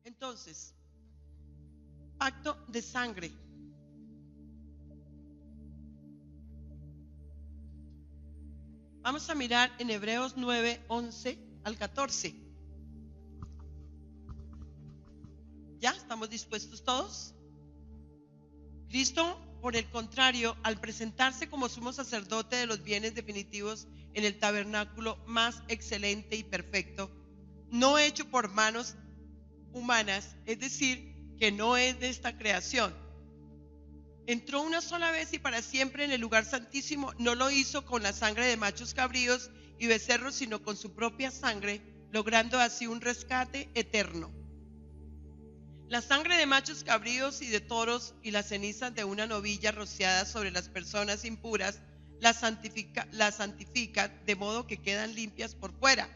Entonces, pacto de sangre. Vamos a mirar en Hebreos 9, 11 al 14. ¿Ya? ¿Estamos dispuestos todos? Cristo, por el contrario, al presentarse como sumo sacerdote de los bienes definitivos en el tabernáculo más excelente y perfecto, no hecho por manos humanas, es decir, que no es de esta creación, entró una sola vez y para siempre en el lugar santísimo. No lo hizo con la sangre de machos cabríos y becerros, sino con su propia sangre, logrando así un rescate eterno. La sangre de machos cabríos y de toros y las cenizas de una novilla rociadas sobre las personas impuras las santifica de modo que quedan limpias por fuera.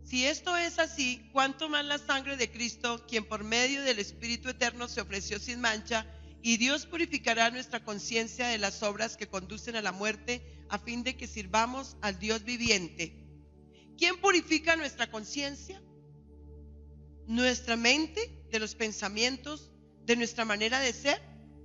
Si esto es así, ¿cuánto más la sangre de Cristo, quien por medio del Espíritu Eterno se ofreció sin mancha? Y Dios purificará nuestra conciencia de las obras que conducen a la muerte, a fin de que sirvamos al Dios viviente. ¿Quién purifica nuestra conciencia? Nuestra mente, de los pensamientos, de nuestra manera de ser,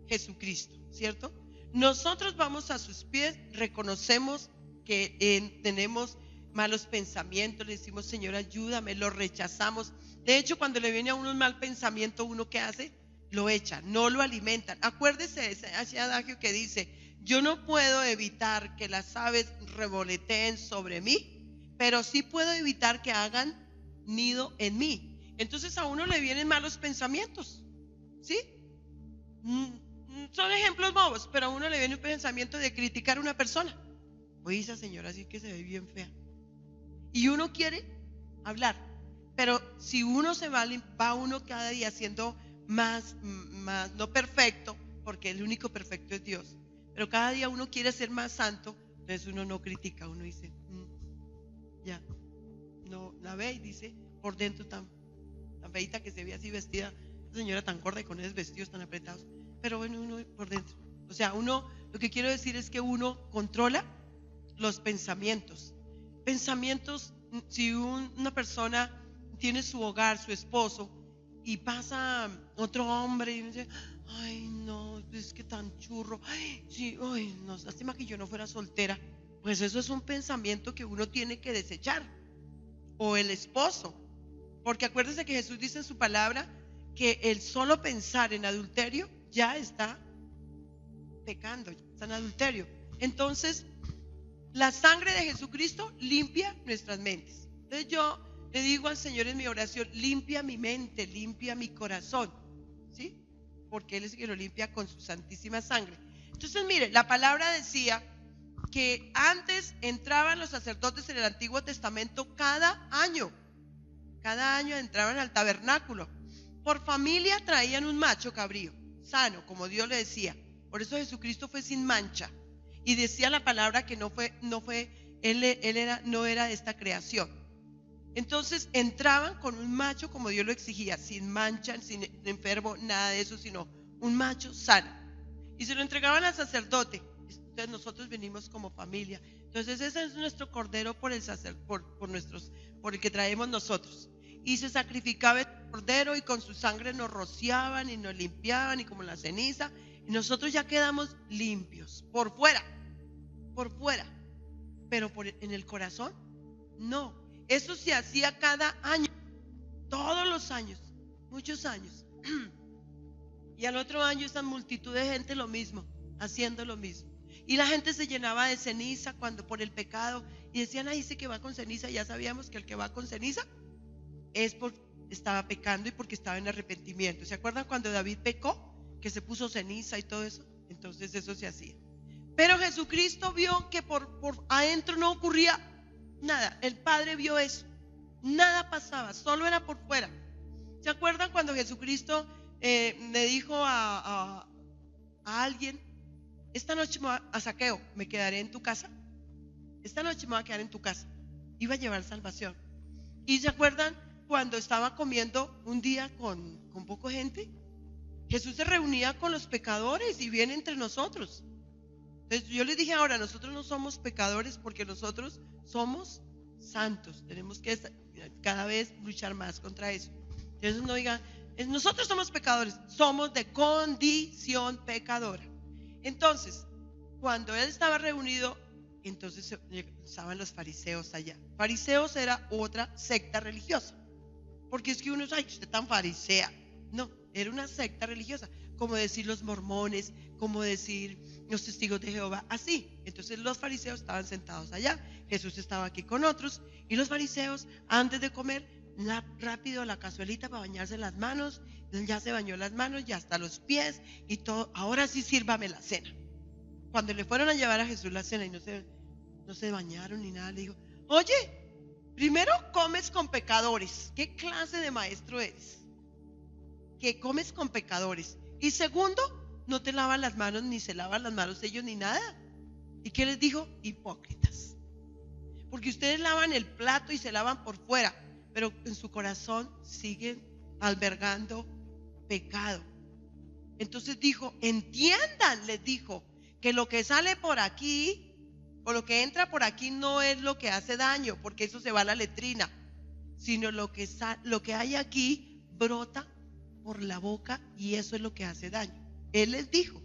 Jesucristo, ¿cierto? Nosotros vamos a sus pies, reconocemos que tenemos malos pensamientos, le decimos, Señor, ayúdame, lo rechazamos. De hecho, cuando le viene a uno un mal pensamiento, ¿uno qué hace? Lo echa, no lo alimentan. Acuérdese de ese adagio que dice, yo no puedo evitar que las aves revoloteen sobre mí, pero sí puedo evitar que hagan nido en mí. Entonces a uno le vienen malos pensamientos, ¿sí? Son ejemplos bobos, pero a uno le viene un pensamiento de criticar a una persona. Oye, esa señora sí que se ve bien fea. Y uno quiere hablar, pero si uno se va uno cada día siendo más, no perfecto, porque el único perfecto es Dios, pero cada día uno quiere ser más santo, entonces uno no critica, uno dice, ya, no, la ve y dice, por dentro tan feita que se ve así vestida, esa señora tan gorda y con esos vestidos tan apretados, pero bueno, uno por dentro, o sea, uno, lo que quiero decir es que uno controla los pensamientos. Si una persona tiene su hogar, su esposo, y pasa otro hombre y dice, ay no, es que tan churro, ay, sí, ay, no, lástima que yo no fuera soltera. Pues eso es un pensamiento que uno tiene que desechar. O el esposo, porque acuérdense que Jesús dice en su palabra que el solo pensar en adulterio ya está pecando, ya está en adulterio. Entonces, la sangre de Jesucristo limpia nuestras mentes. Entonces yo le digo al Señor en mi oración, limpia mi mente, limpia mi corazón, ¿sí? Porque Él es el que lo limpia con su santísima sangre. Entonces mire, la palabra decía que antes entraban los sacerdotes en el Antiguo Testamento cada año entraban al tabernáculo. Por familia traían un macho cabrío, sano, como Dios le decía. Por eso Jesucristo fue sin mancha. Y decía la palabra que no era de esta creación. Entonces entraban con un macho como Dios lo exigía, sin mancha, sin enfermo, nada de eso, sino un macho sano. Y se lo entregaban al sacerdote. Entonces nosotros venimos como familia. Entonces ese es nuestro cordero por el que traemos nosotros. Y se sacrificaba el cordero y con su sangre nos rociaban y nos limpiaban y como la ceniza. Y nosotros ya quedamos limpios, por fuera, pero en el corazón, no. Eso se hacía cada año, todos los años, muchos años. Y al otro año esa multitud de gente lo mismo, haciendo lo mismo. Y la gente se llenaba de ceniza cuando por el pecado, y decían, ahí dice que va con ceniza. Ya sabíamos que el que va con ceniza es porque estaba pecando y porque estaba en arrepentimiento. ¿Se acuerdan cuando David pecó? Que se puso ceniza y todo eso. Entonces eso se hacía. Pero Jesucristo vio que por adentro no ocurría nada. El Padre vio eso. Nada pasaba, solo era por fuera. ¿Se acuerdan cuando Jesucristo le dijo a alguien, esta noche a Zaqueo, me quedaré en tu casa? Esta noche me voy a quedar en tu casa. Iba a llevar salvación. ¿Y se acuerdan cuando estaba comiendo un día con poca gente? Jesús se reunía con los pecadores y viene entre nosotros. Entonces yo les dije ahora, nosotros no somos pecadores porque nosotros somos santos. Tenemos que cada vez luchar más contra eso. Entonces no digan, nosotros somos pecadores, somos de condición pecadora. Entonces, cuando él estaba reunido, entonces estaban los fariseos allá. Fariseos era otra secta religiosa. Porque es que uno dice, ay, usted tan farisea. No, era una secta religiosa, como decir los mormones, como decir los testigos de Jehová, así. Entonces los fariseos estaban sentados allá, Jesús estaba aquí con otros, y los fariseos antes de comer, rápido la cazuelita para bañarse las manos, ya se bañó las manos, ya hasta los pies y todo, ahora sí sírvame la cena. Cuando le fueron a llevar a Jesús la cena y no se bañaron ni nada, le dijo, oye, primero comes con pecadores. ¿Qué clase de maestro eres? Que comes con pecadores. Y segundo, no te lavan las manos, ni se lavan las manos ellos, ni nada. ¿Y qué les dijo? Hipócritas. Porque ustedes lavan el plato y se lavan por fuera, pero en su corazón siguen albergando pecado. Entonces dijo, entiendan, les dijo, que lo que sale por aquí o lo que entra por aquí no es lo que hace daño, porque eso se va a la letrina, sino lo que hay aquí brota por la boca y eso es lo que hace daño. Él les dijo,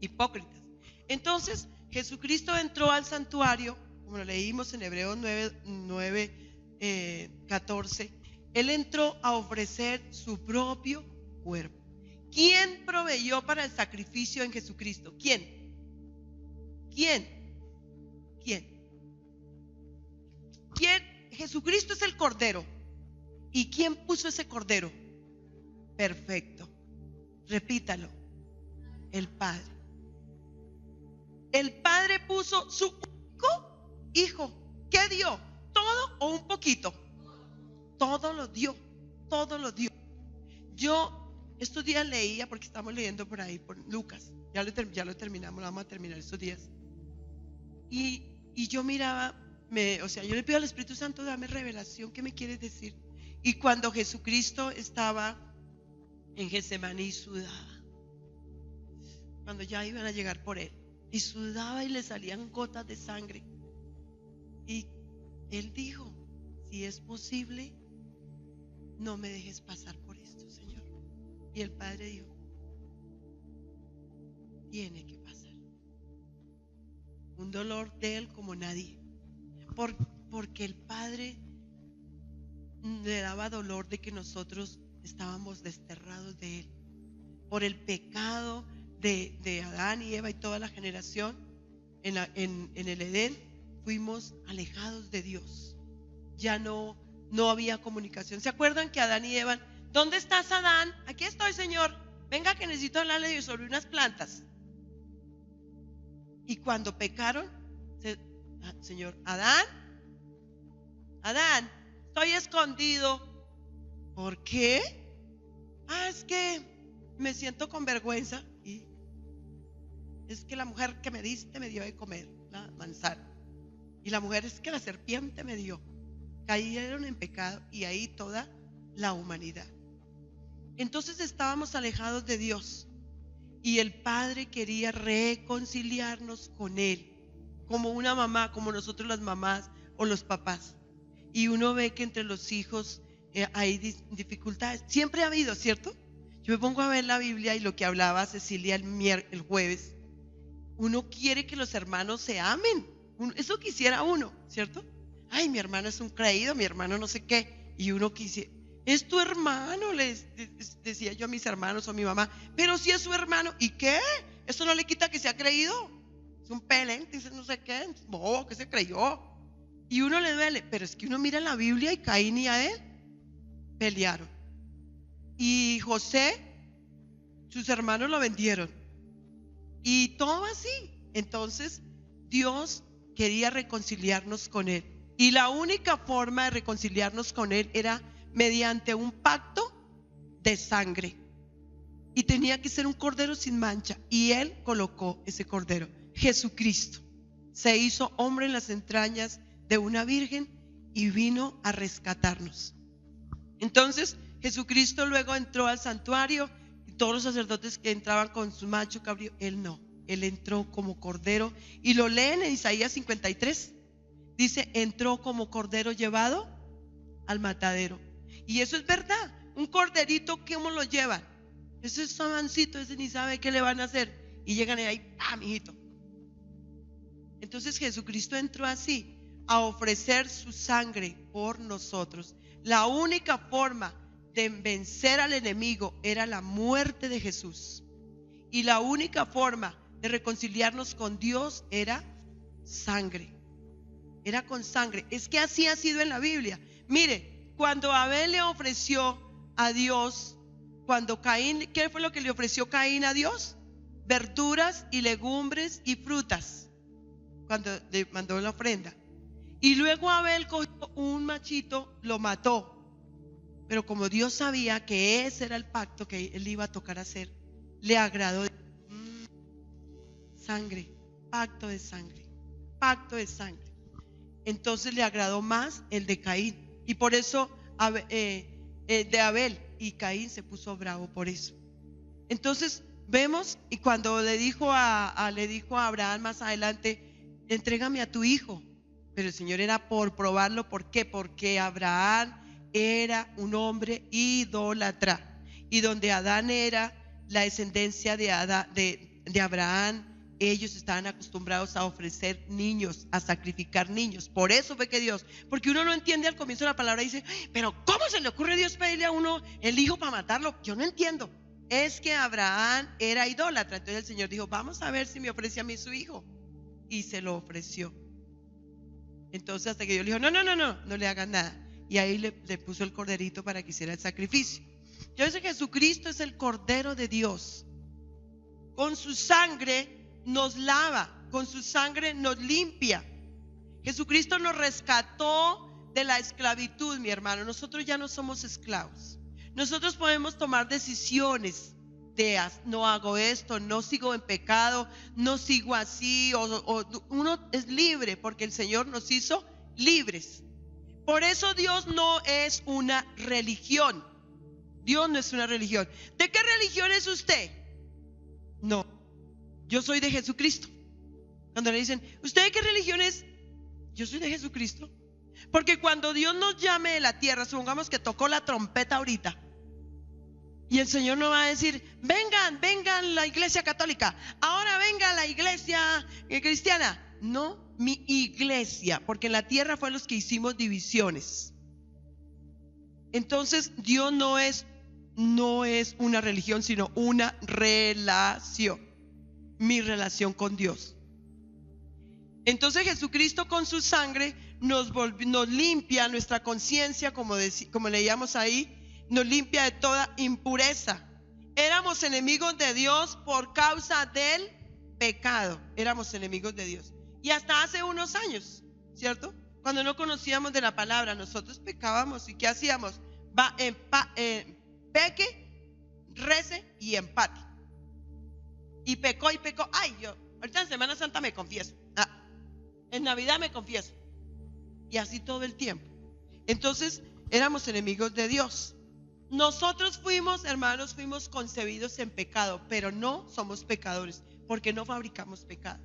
hipócritas. Entonces Jesucristo entró al santuario, como lo leímos en Hebreos 9:14. Él entró a ofrecer su propio cuerpo. ¿Quién proveyó para el sacrificio en Jesucristo? ¿Quién? Jesucristo es el Cordero. ¿Y quién puso ese Cordero? Perfecto. Repítalo. El Padre. El Padre puso su único Hijo. ¿Qué dio? ¿Todo o un poquito? Todo lo dio. Todo lo dio. Yo estos días leía, porque estamos leyendo por ahí, por Lucas. Ya lo terminamos, lo vamos a terminar estos días. Y yo miraba, yo le pido al Espíritu Santo, dame revelación, ¿qué me quieres decir? Y cuando Jesucristo estaba en Getsemaní, sudaba. Cuando ya iban a llegar por él, y sudaba y le salían gotas de sangre. Y él dijo, si es posible, no me dejes pasar por esto, Señor. Y el Padre dijo, tiene que pasar. Un dolor de él como nadie, porque el Padre le daba dolor de que nosotros estábamos desterrados de él por el pecado de Adán y Eva y toda la generación. En el Edén fuimos alejados de Dios, ya no había comunicación. ¿Se acuerdan que Adán y Eva, ¿dónde estás, Adán? Aquí estoy, Señor, venga que necesito hablarle sobre unas plantas. Y cuando pecaron, Señor, Adán, estoy escondido. ¿Por qué? Es que me siento con vergüenza. Y es que la mujer que me diste me dio de comer la manzana. Y la mujer, es que la serpiente me dio. Cayeron en pecado y ahí toda la humanidad. Entonces estábamos alejados de Dios. Y el Padre quería reconciliarnos con Él, como una mamá, como nosotros las mamás o los papás. Y uno ve que entre los hijos hay dificultades. Siempre ha habido, ¿cierto? Yo me pongo a ver la Biblia y lo que hablaba Cecilia el jueves. Uno quiere que los hermanos se amen. Eso quisiera uno, ¿cierto? Ay, mi hermano es un creído, mi hermano no sé qué. Y uno quisiera, es tu hermano, les decía yo a mis hermanos o a mi mamá. Pero si es su hermano, ¿y qué? Eso no le quita que se ha creído. Es un pelente, dice no sé qué, bobo, que se creyó. Y uno le duele, pero es que uno mira en la Biblia y Caín y Abel pelearon. Y José, sus hermanos lo vendieron. Y todo así. Entonces Dios quería reconciliarnos con Él. Y la única forma de reconciliarnos con Él era mediante un pacto de sangre. Y tenía que ser un cordero sin mancha. Y Él colocó ese cordero. Jesucristo se hizo hombre en las entrañas de una virgen y vino a rescatarnos. Entonces Jesucristo luego entró al santuario y todos los sacerdotes que entraban con su macho cabrío, Él no. Él entró como cordero. Y lo leen en Isaías 53. Dice, entró como cordero llevado al matadero. Y eso es verdad, un corderito, ¿cómo lo llevan? Ese es mansito, ese ni sabe qué le van a hacer. Y llegan ahí, mijito. Entonces Jesucristo entró así, a ofrecer su sangre por nosotros. La única forma de vencer al enemigo era la muerte de Jesús. Y la única forma de reconciliarnos con Dios era sangre. Era con sangre. Es que así ha sido en la Biblia. Mire, cuando Abel le ofreció a Dios, cuando Caín, ¿qué fue lo que le ofreció Caín a Dios? Verduras y legumbres y frutas, cuando le mandó la ofrenda. Y luego Abel cogió un machito, lo mató. Pero como Dios sabía que ese era el pacto que él iba a tocar hacer, le agradó. Sangre, pacto de sangre, pacto de sangre. Entonces le agradó más el de Caín. Y por eso de Abel, y Caín se puso bravo por eso. Entonces vemos, y cuando le dijo a Abraham más adelante, entrégame a tu hijo. Pero el Señor era por probarlo. ¿Por qué? Porque Abraham era un hombre idólatra. Y donde Adán era la descendencia de Abraham, ellos estaban acostumbrados a ofrecer niños, a sacrificar niños. Por eso fue que Dios, porque uno no entiende al comienzo de la palabra, dice, pero ¿cómo se le ocurre a Dios pedirle a uno el hijo para matarlo? Yo no entiendo. Es que Abraham era idólatra. Entonces el Señor dijo, vamos a ver si me ofrece a mí su hijo. Y se lo ofreció. Entonces hasta que Dios le dijo, no le hagan nada. Y ahí le puso el corderito para que hiciera el sacrificio. Yo sé que Jesucristo es el Cordero de Dios. Con su sangre nos lava, con su sangre nos limpia. Jesucristo nos rescató de la esclavitud, mi hermano. Nosotros ya no somos esclavos. Nosotros podemos tomar decisiones de no hago esto, no sigo en pecado, no sigo así, o uno es libre porque el Señor nos hizo libres. Por eso Dios no es una religión. Dios no es una religión. ¿De qué religión es usted? No, yo soy de Jesucristo. Cuando le dicen, ¿usted de qué religión es? Yo soy de Jesucristo. Porque cuando Dios nos llame de la tierra, supongamos que tocó la trompeta ahorita, y el Señor no va a decir, vengan la iglesia católica, ahora venga la iglesia cristiana. No, mi iglesia, porque en la tierra fue los que hicimos divisiones. Entonces Dios no es una religión, sino una relación. Mi relación con Dios. Entonces Jesucristo con su sangre nos limpia nuestra conciencia, como leíamos ahí, nos limpia de toda impureza. Éramos enemigos de Dios por causa del pecado. Éramos enemigos de Dios. Y hasta hace unos años, ¿cierto? Cuando no conocíamos de la palabra, nosotros pecábamos. ¿Y qué hacíamos? Peque, rece y empate. Y pecó. Ay, yo ahorita en Semana Santa me confieso. En Navidad me confieso. Y así todo el tiempo. Entonces éramos enemigos de Dios. Nosotros hermanos, fuimos concebidos en pecado, pero no somos pecadores, porque no fabricamos pecado.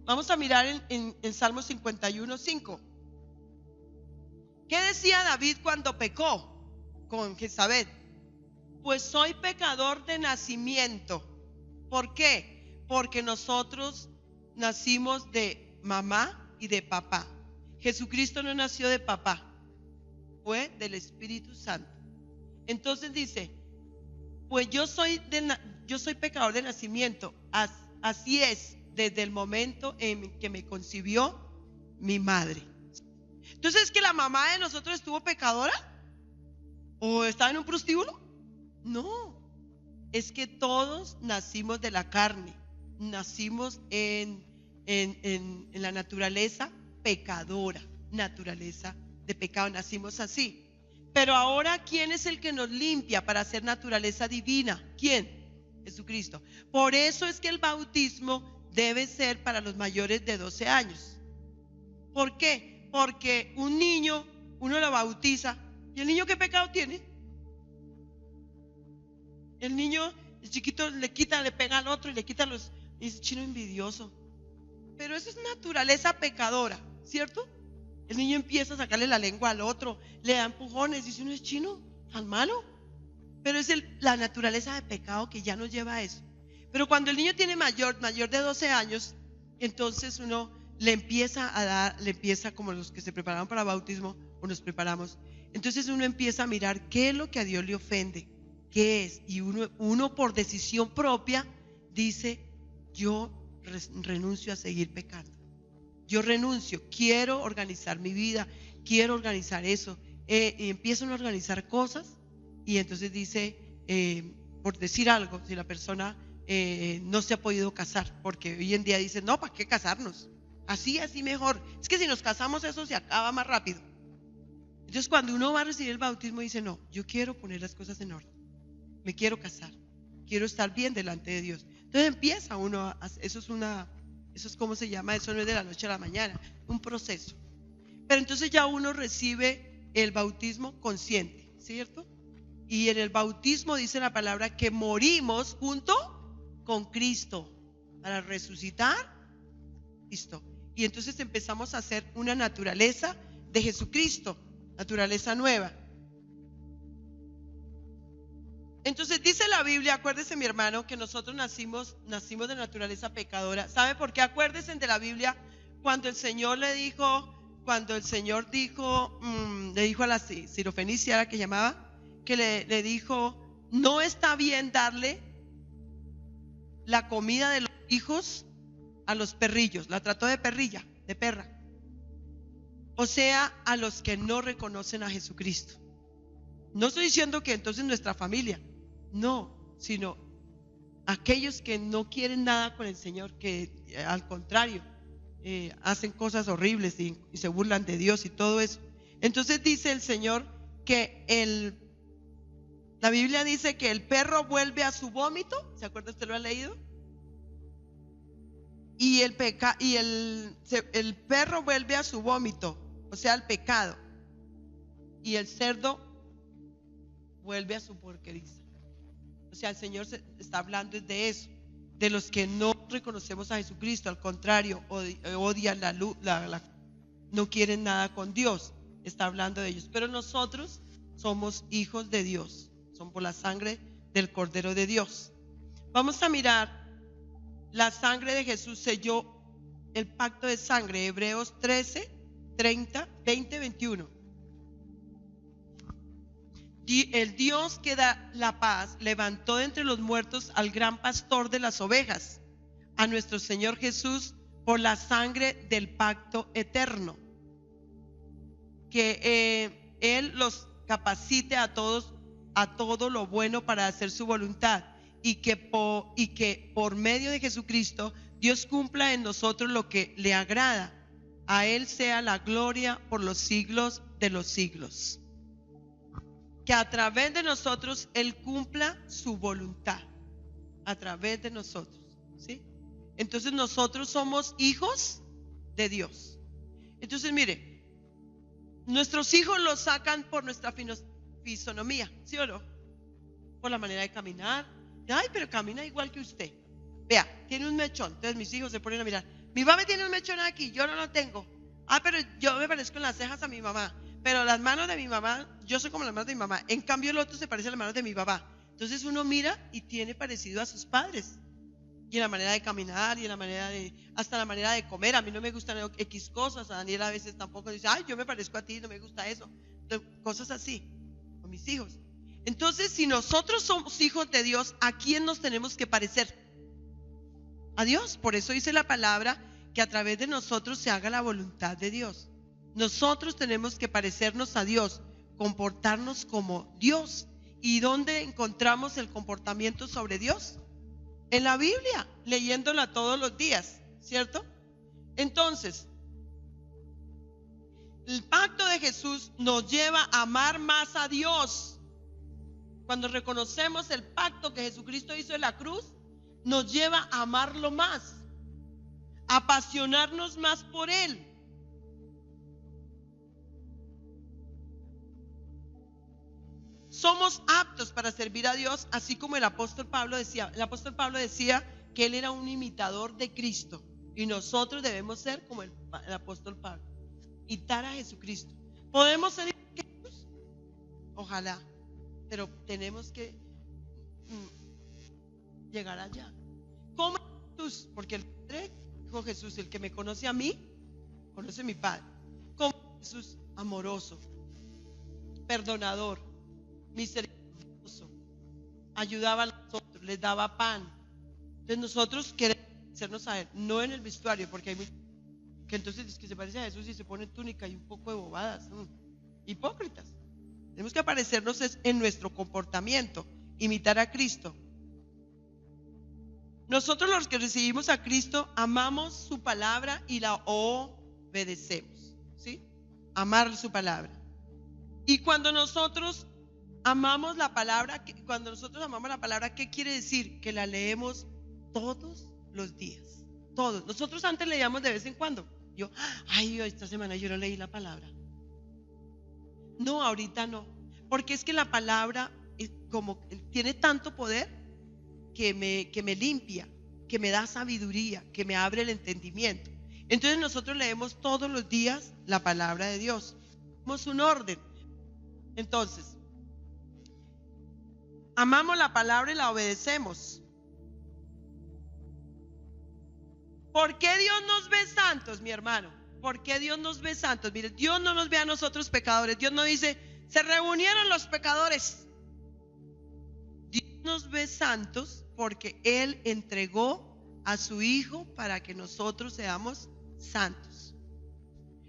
Vamos a mirar en Salmo 51:5. ¿Qué decía David cuando pecó con Jezabel? Pues soy pecador de nacimiento. ¿Por qué? Porque nosotros nacimos de mamá y de papá. Jesucristo no nació de papá, fue del Espíritu Santo. Entonces dice, pues yo soy pecador de nacimiento. Así es desde el momento en que me concibió mi madre. Entonces, ¿es que la mamá de nosotros estuvo pecadora? ¿O estaba en un prostíbulo? No, es que todos nacimos de la carne. Nacimos en la naturaleza pecadora, naturaleza de pecado, nacimos así. Pero ahora, ¿quién es el que nos limpia para hacer naturaleza divina? ¿Quién? Jesucristo. Por eso es que el bautismo debe ser para los mayores de 12 años. ¿Por qué? Porque un niño, uno lo bautiza, ¿y el niño qué pecado tiene? El niño, el chiquito le pega al otro y le quita los, y dice, chino envidioso. Pero eso es naturaleza pecadora, ¿cierto? El niño empieza a sacarle la lengua al otro, le da empujones, dice uno, es chino, tan malo. Pero es la naturaleza de pecado que ya nos lleva a eso. Pero cuando el niño tiene mayor de 12 años, entonces uno le empieza a dar, como los que se prepararon para bautismo o nos preparamos. Entonces uno empieza a mirar qué es lo que a Dios le ofende, qué es. Y uno por decisión propia dice, yo renuncio a seguir pecando. Yo renuncio, quiero organizar mi vida, quiero organizar eso. Y empiezan a organizar cosas y entonces dice, por decir algo, si la persona no se ha podido casar, porque hoy en día dicen, no, ¿para qué casarnos? Así mejor. Es que si nos casamos eso se acaba más rápido. Entonces cuando uno va a recibir el bautismo dice, no, yo quiero poner las cosas en orden. Me quiero casar, quiero estar bien delante de Dios. Entonces empieza uno, eso es como se llama, eso no es de la noche a la mañana, un proceso. Pero entonces ya uno recibe el bautismo consciente, ¿cierto? Y en el bautismo dice la palabra que morimos junto con Cristo para resucitar, Cristo. Y entonces empezamos a hacer una naturaleza de Jesucristo, naturaleza nueva. Entonces dice la Biblia, acuérdese mi hermano, que nosotros nacimos de naturaleza pecadora. ¿Sabe por qué? Acuérdese de la Biblia cuando el Señor le dijo a la sirofenicia, la que llamaba, que le dijo, no está bien darle la comida de los hijos a los perrillos. La trató de perrilla, de perra. O sea, a los que no reconocen a Jesucristo. No estoy diciendo que entonces nuestra familia, no, sino aquellos que no quieren nada con el Señor, que al contrario, hacen cosas horribles y se burlan de Dios y todo eso. Entonces dice el Señor que la Biblia dice que el perro vuelve a su vómito. ¿Se acuerda? ¿Usted lo ha leído? Y el perro vuelve a su vómito, o sea, al pecado. Y el cerdo vuelve a su porqueriza. O sea, el Señor está hablando de eso, de los que no reconocemos a Jesucristo, al contrario, odian la luz, no quieren nada con Dios. Está hablando de ellos. Pero nosotros somos hijos de Dios, son por la sangre del Cordero de Dios. Vamos a mirar, la sangre de Jesús selló el pacto de sangre, Hebreos 13, 30, 20, 21. El Dios que da la paz levantó de entre los muertos al gran pastor de las ovejas, a nuestro Señor Jesús, por la sangre del pacto eterno. Que Él los capacite a todos, a todo lo bueno para hacer su voluntad, y que por medio de Jesucristo Dios cumpla en nosotros lo que le agrada. A Él sea la gloria por los siglos de los siglos. Que a través de nosotros Él cumpla su voluntad, a través de nosotros, ¿sí? Entonces nosotros somos hijos de Dios. Entonces mire, nuestros hijos los sacan por nuestra fisonomía, ¿sí o no? Por la manera de caminar. Ay, pero camina igual que usted. Vea, tiene un mechón. Entonces mis hijos se ponen a mirar. Mi mamá tiene un mechón aquí, yo no lo tengo. Ah, pero yo me parezco en las cejas a mi mamá. Pero las manos de mi mamá, yo soy como las manos de mi mamá. En cambio el otro se parece a las manos de mi papá. Entonces uno mira y tiene parecido a sus padres. Y en la manera de caminar, y en la manera hasta la manera de comer. A mí no me gustan X cosas. A Daniel a veces tampoco dice, ay, yo me parezco a ti, no me gusta eso. Cosas así, con mis hijos. Entonces, si nosotros somos hijos de Dios, ¿a quién nos tenemos que parecer? A Dios. Por eso dice la palabra que a través de nosotros se haga la voluntad de Dios. Nosotros tenemos que parecernos a Dios, comportarnos como Dios. ¿Y dónde encontramos el comportamiento sobre Dios? En la Biblia, leyéndola todos los días, ¿cierto? Entonces, el pacto de Jesús nos lleva a amar más a Dios. Cuando reconocemos el pacto que Jesucristo hizo en la cruz, nos lleva a amarlo más, a apasionarnos más por Él. Somos aptos para servir a Dios, así como el apóstol Pablo decía. El apóstol Pablo decía que él era un imitador de Cristo, y nosotros debemos ser como el apóstol Pablo, imitar a Jesucristo. ¿Podemos ser igual que Jesús? Ojalá. pero tenemos que llegar allá. ¿Cómo Jesús? Porque el Padre dijo Jesús, el que me conoce a mí, conoce a mi Padre. Como Jesús, amoroso, perdonador, misericordioso, ayudaba a los otros, les daba pan. Entonces nosotros queremos hacernos a Él, no en el vestuario, porque hay muchos que entonces es que se parece a Jesús y se pone túnica y un poco de bobadas, hipócritas. Tenemos que parecernos en nuestro comportamiento, imitar a Cristo. Nosotros los que recibimos a Cristo amamos su palabra y la obedecemos, ¿sí? Amar su palabra. Y cuando nosotros amamos la palabra, ¿qué quiere decir? Que la leemos todos los días. Todos. Nosotros antes leíamos de vez en cuando. Esta semana yo no leí la palabra. No, ahorita no. Porque es que la palabra tiene tanto poder que me limpia, que me da sabiduría, que me abre el entendimiento. Entonces nosotros leemos todos los días la palabra de Dios. Tenemos un orden. Entonces, amamos la palabra y la obedecemos. ¿Por qué Dios nos ve santos, mi hermano? ¿Por qué Dios nos ve santos? Mire, Dios no nos ve a nosotros pecadores. Dios no dice, se reunieron los pecadores. Dios nos ve santos porque Él entregó a su Hijo para que nosotros seamos santos.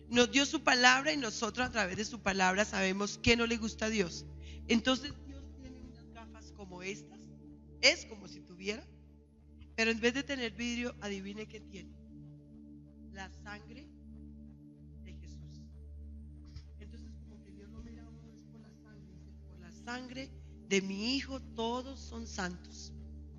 Nos dio su palabra y nosotros a través de su palabra sabemos qué no le gusta a Dios. Entonces Dios tiene unas gafas como estas. Es como si tuviera. Pero en vez de tener vidrio, adivine qué tiene. La sangre de Jesús. Entonces como que Dios no mira a uno es por la sangre. Por la sangre de mi Hijo todos son santos.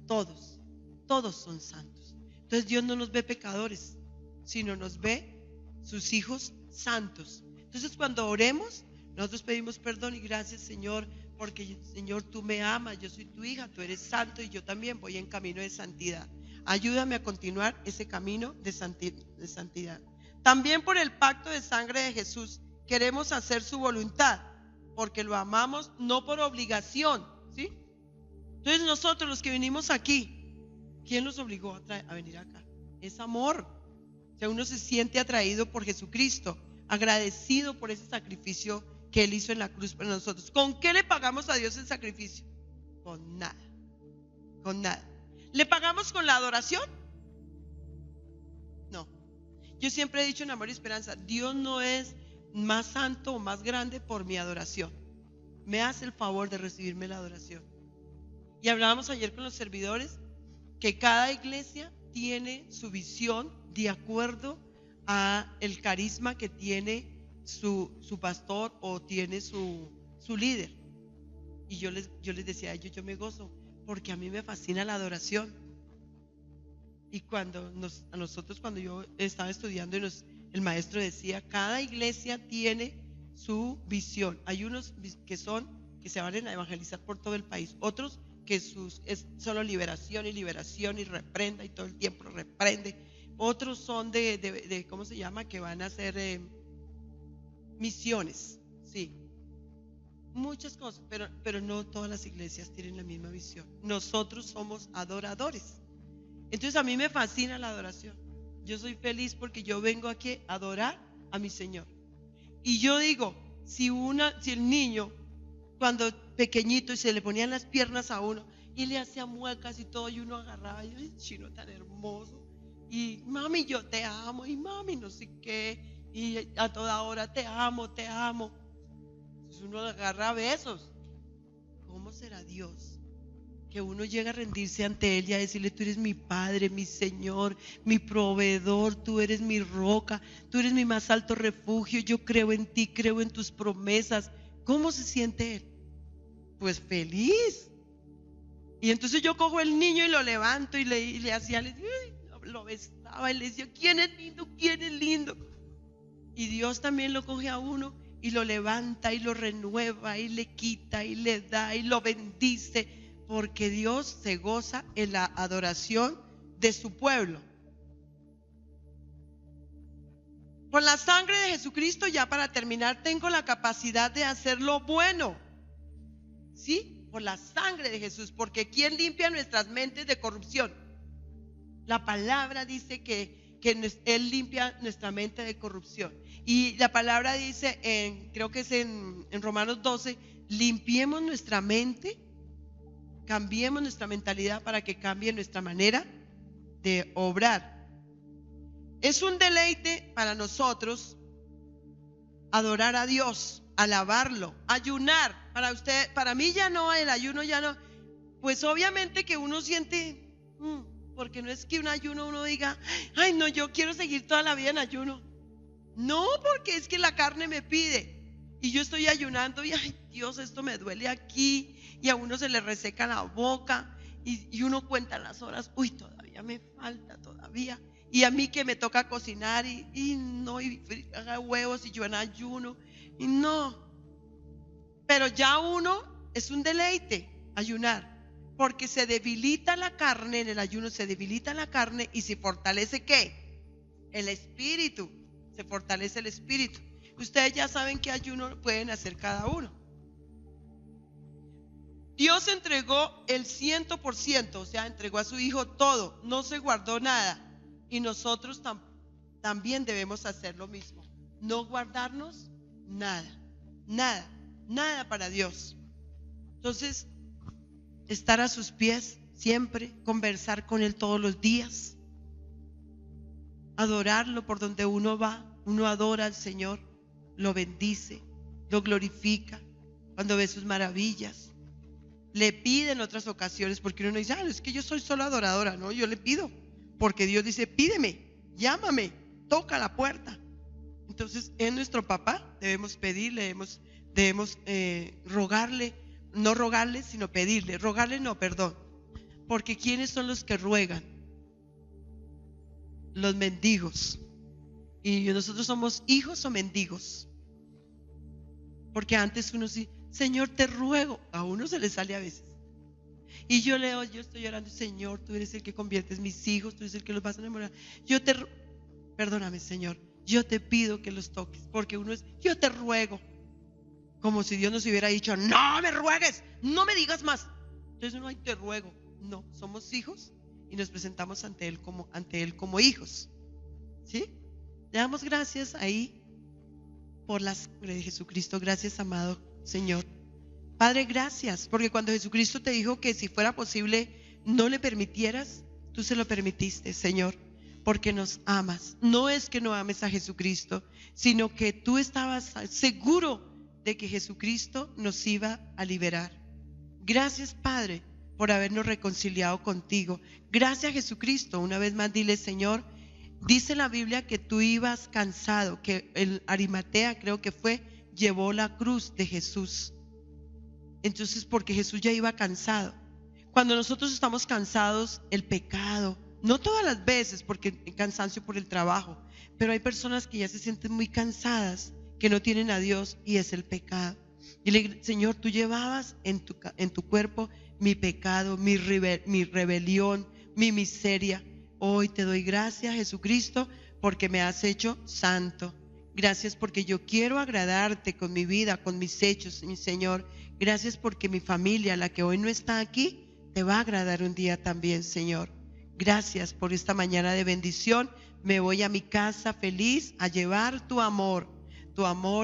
Todos son santos. Entonces Dios no nos ve pecadores, sino nos ve sus hijos santos. Entonces cuando oremos, nosotros pedimos perdón y gracias, Señor, porque Señor, tú me amas, yo soy tu hija, tú eres santo y yo también voy en camino de santidad. Ayúdame a continuar ese camino de santidad. También por el pacto de sangre de Jesús queremos hacer su voluntad, porque lo amamos no por obligación, ¿sí? Entonces nosotros los que vinimos aquí, ¿quién nos obligó a venir acá? Es amor. O sea, uno se siente atraído por Jesucristo, agradecido por ese sacrificio que Él hizo en la cruz para nosotros. ¿Con qué le pagamos a Dios el sacrificio? Con nada. Con nada. ¿Le pagamos con la adoración? No. Yo siempre he dicho en Amor y Esperanza, Dios no es más santo o más grande por mi adoración. Me hace el favor de recibirme la adoración. Y hablábamos ayer con los servidores que cada iglesia tiene su visión de acuerdo a el carisma que tiene su pastor o tiene su líder. Y yo les decía a ellos, yo me gozo porque a mí me fascina la adoración. Y cuando yo estaba estudiando el maestro decía, cada iglesia tiene su visión. Hay unos que se van a evangelizar por todo el país, otros que es solo liberación y reprenda y todo el tiempo reprende. Otros son de ¿cómo se llama? Que van a hacer misiones, sí. Muchas cosas, pero no todas las iglesias tienen la misma visión. Nosotros somos adoradores. Entonces a mí me fascina la adoración. Yo soy feliz porque yo vengo aquí a adorar a mi Señor. Y yo digo, si el niño cuando pequeñito y se le ponían las piernas a uno y le hacía muecas y todo y uno agarraba y el chino tan hermoso y mami yo te amo y mami no sé qué y a toda hora te amo. Entonces uno agarra besos. ¿Cómo será Dios? Que uno llega a rendirse ante Él y a decirle, tú eres mi Padre, mi Señor, mi proveedor, tú eres mi roca, tú eres mi más alto refugio, yo creo en ti, creo en tus promesas. ¿Cómo se siente Él? Pues feliz. Y entonces yo cojo el niño y lo levanto y le hacía, lo besaba y le decía, ¿quién es lindo? ¿Quién es lindo? Y Dios también lo coge a uno y lo levanta y lo renueva y le quita y le da y lo bendice, porque Dios se goza en la adoración de su pueblo. Con la sangre de Jesucristo, ya para terminar, tengo la capacidad de hacer lo bueno. ¿sí? Por la sangre de Jesús, porque ¿quién limpia nuestras mentes de corrupción? La palabra dice que Él limpia nuestra mente de corrupción. Y la palabra dice, creo que es en Romanos 12, limpiemos nuestra mente, cambiemos nuestra mentalidad para que cambie nuestra manera de obrar. Es un deleite para nosotros adorar a Dios, alabarlo, ayunar. Para usted, para mí ya no, el ayuno ya no. Pues obviamente que uno siente, porque no es que un ayuno uno diga, ay no, yo quiero seguir toda la vida en ayuno. No, porque es que la carne me pide y yo estoy ayunando y ay Dios, esto me duele aquí, y a uno se le reseca la boca y uno cuenta las horas, uy, todavía me falta, todavía. Y a mí que me toca cocinar y no, y haga huevos y yo en ayuno y no. Pero ya uno es un deleite ayunar, porque se debilita la carne, en el ayuno se debilita la carne y se fortalece ¿qué? El espíritu, se fortalece el espíritu. Ustedes ya saben qué ayuno pueden hacer cada uno. Dios entregó el 100%, o sea, entregó a su hijo todo, no se guardó nada. Y nosotros también debemos hacer lo mismo, no guardarnos nada, nada, nada para Dios. Entonces, estar a sus pies siempre, conversar con Él todos los días, adorarlo por donde uno va. Uno adora al Señor, lo bendice, lo glorifica cuando ve sus maravillas. Le pide en otras ocasiones, porque uno no dice, es que yo soy solo adoradora. No, yo le pido, porque Dios dice, pídeme, llámame, toca la puerta. Entonces, es nuestro papá, debemos pedirle, debemos rogarle, no rogarle, sino pedirle. Rogarle no, perdón, porque ¿quiénes son los que ruegan? Los mendigos. Y nosotros somos hijos o mendigos, porque antes uno sí, Señor te ruego, a uno se le sale a veces, y yo estoy orando, Señor, tú eres el que conviertes mis hijos, tú eres el que los vas a enamorar, perdóname Señor, yo te pido que los toques, porque uno es, yo te ruego, como si Dios nos hubiera dicho, no me ruegues, no me digas más. Entonces uno, ay, te ruego. No, somos hijos y nos presentamos ante Él como hijos, ¿sí? Le damos gracias ahí por la sangre de Jesucristo. Gracias, amado Señor. Padre, gracias, porque cuando Jesucristo te dijo que si fuera posible no le permitieras, tú se lo permitiste, Señor, porque nos amas. No es que no ames a Jesucristo, sino que tú estabas seguro de que Jesucristo nos iba a liberar. Gracias, Padre, por habernos reconciliado contigo. Gracias, Jesucristo. Una vez más dile, Señor, dice la Biblia que tú ibas cansado, que el Arimatea, creo que fue, llevó la cruz de Jesús. Entonces, porque Jesús ya iba cansado. Cuando nosotros estamos cansados, el pecado, no todas las veces, porque hay cansancio por el trabajo, pero hay personas que ya se sienten muy cansadas, que no tienen a Dios, y es el pecado. Y le digo, Señor, tú llevabas en tu cuerpo mi pecado, mi rebelión, mi miseria. Hoy te doy gracias, Jesucristo, porque me has hecho santo. Gracias porque yo quiero agradarte con mi vida, con mis hechos, mi Señor. Gracias porque mi familia, la que hoy no está aquí, te va a agradar un día también, Señor. Gracias por esta mañana de bendición. Me voy a mi casa feliz a llevar tu amor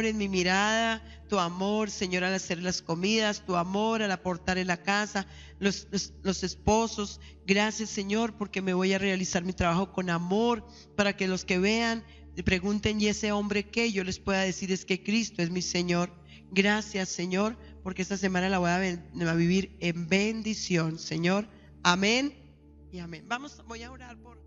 en mi mirada, tu amor, Señor, al hacer las comidas, tu amor al aportar en la casa, los esposos. Gracias, Señor, porque me voy a realizar mi trabajo con amor, para que los que vean pregunten, ¿y ese hombre qué? Yo les pueda decir, es que Cristo es mi Señor. Gracias, Señor, porque esta semana la voy a vivir en bendición, Señor. Amén y amén. Voy a orar por